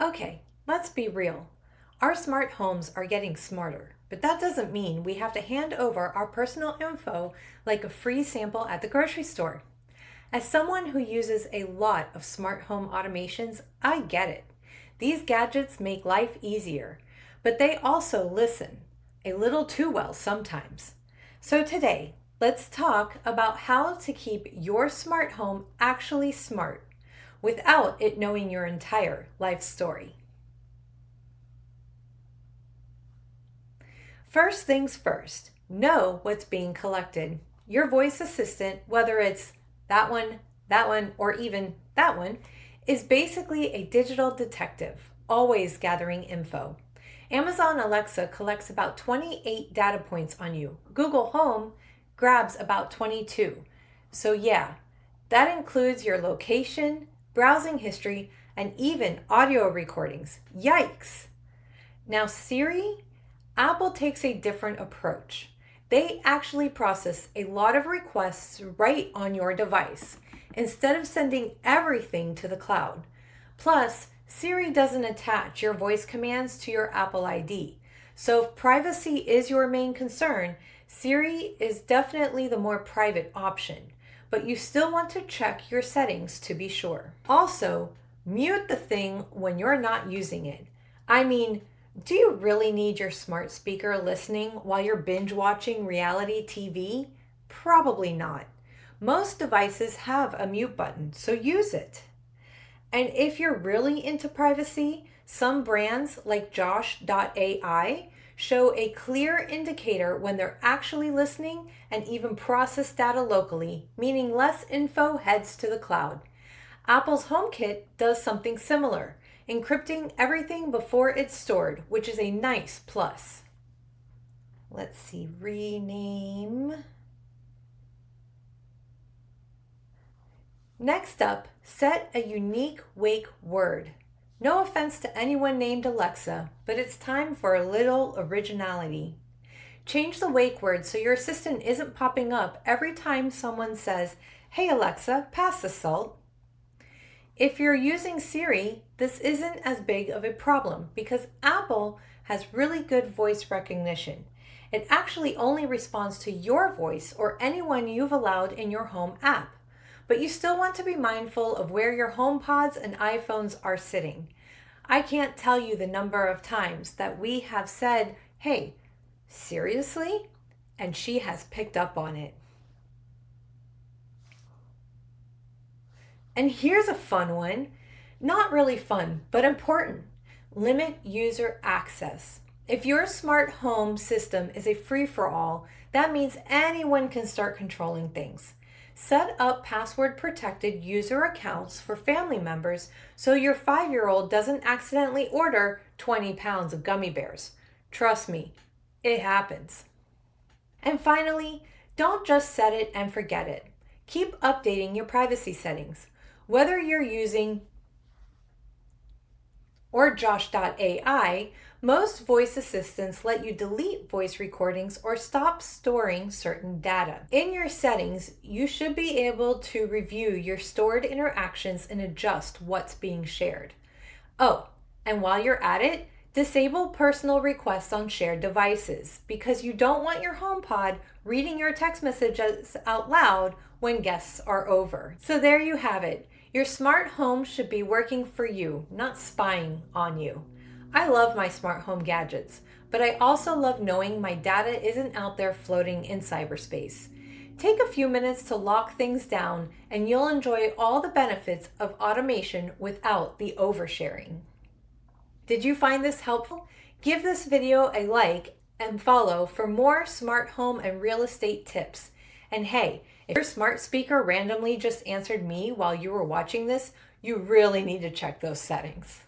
Okay, let's be real. Our smart homes are getting smarter, but that doesn't mean we have to hand over our personal info like a free sample at the grocery store. As someone who uses a lot of smart home automations, I get it. These gadgets make life easier, but they also listen a little too well sometimes. So today, let's talk about how to keep your smart home actually smart without it knowing your entire life story. First things first, know what's being collected. Your voice assistant, whether it's that one, or even that one, is basically a digital detective, always gathering info. Amazon Alexa collects about 28 data points on you. Google Home grabs about 22. So, yeah, that includes your location, browsing history, and even audio recordings. Yikes! Now, Siri, Apple takes a different approach. They actually process a lot of requests right on your device instead of sending everything to the cloud. Plus, Siri doesn't attach your voice commands to your Apple ID. So if privacy is your main concern, Siri is definitely the more private option, but you still want to check your settings to be sure. Also, mute the thing when you're not using it. I mean, do you really need your smart speaker listening while you're binge watching reality TV? Probably not. Most devices have a mute button, so use it. And if you're really into privacy, some brands like Josh.ai show a clear indicator when they're actually listening and even process data locally, meaning less info heads to the cloud. Apple's HomeKit does something similar, encrypting everything before it's stored, which is a nice plus. Let's see, rename. Next up, set a unique wake word. No offense to anyone named Alexa, but it's time for a little originality. Change the wake word so your assistant isn't popping up every time someone says, "Hey Alexa, pass the salt." If you're using Siri, this isn't as big of a problem because Apple has really good voice recognition. It actually only responds to your voice or anyone you've allowed in your home app. But you still want to be mindful of where your HomePods and iPhones are sitting. I can't tell you the number of times that we have said, "Hey, seriously?" And she has picked up on it. And here's a fun one. Not really fun, but important. Limit user access. If your smart home system is a free-for-all, that means anyone can start controlling things. Set up password protected user accounts for family members so your 5-year-old doesn't accidentally order 20 pounds of gummy bears. Trust me, it happens. And finally, don't just set it and forget it. Keep updating your privacy settings. Whether you're using or Josh.ai, most voice assistants let you delete voice recordings or stop storing certain data. In your settings, you should be able to review your stored interactions and adjust what's being shared. Oh, and while you're at it, disable personal requests on shared devices because you don't want your HomePod reading your text messages out loud when guests are over. So there you have it. Your smart home should be working for you, not spying on you. I love my smart home gadgets, but I also love knowing my data isn't out there floating in cyberspace. Take a few minutes to lock things down and you'll enjoy all the benefits of automation without the oversharing. Did you find this helpful? Give this video a like and follow for more smart home and real estate tips. And hey, if your smart speaker randomly just answered me while you were watching this, you really need to check those settings.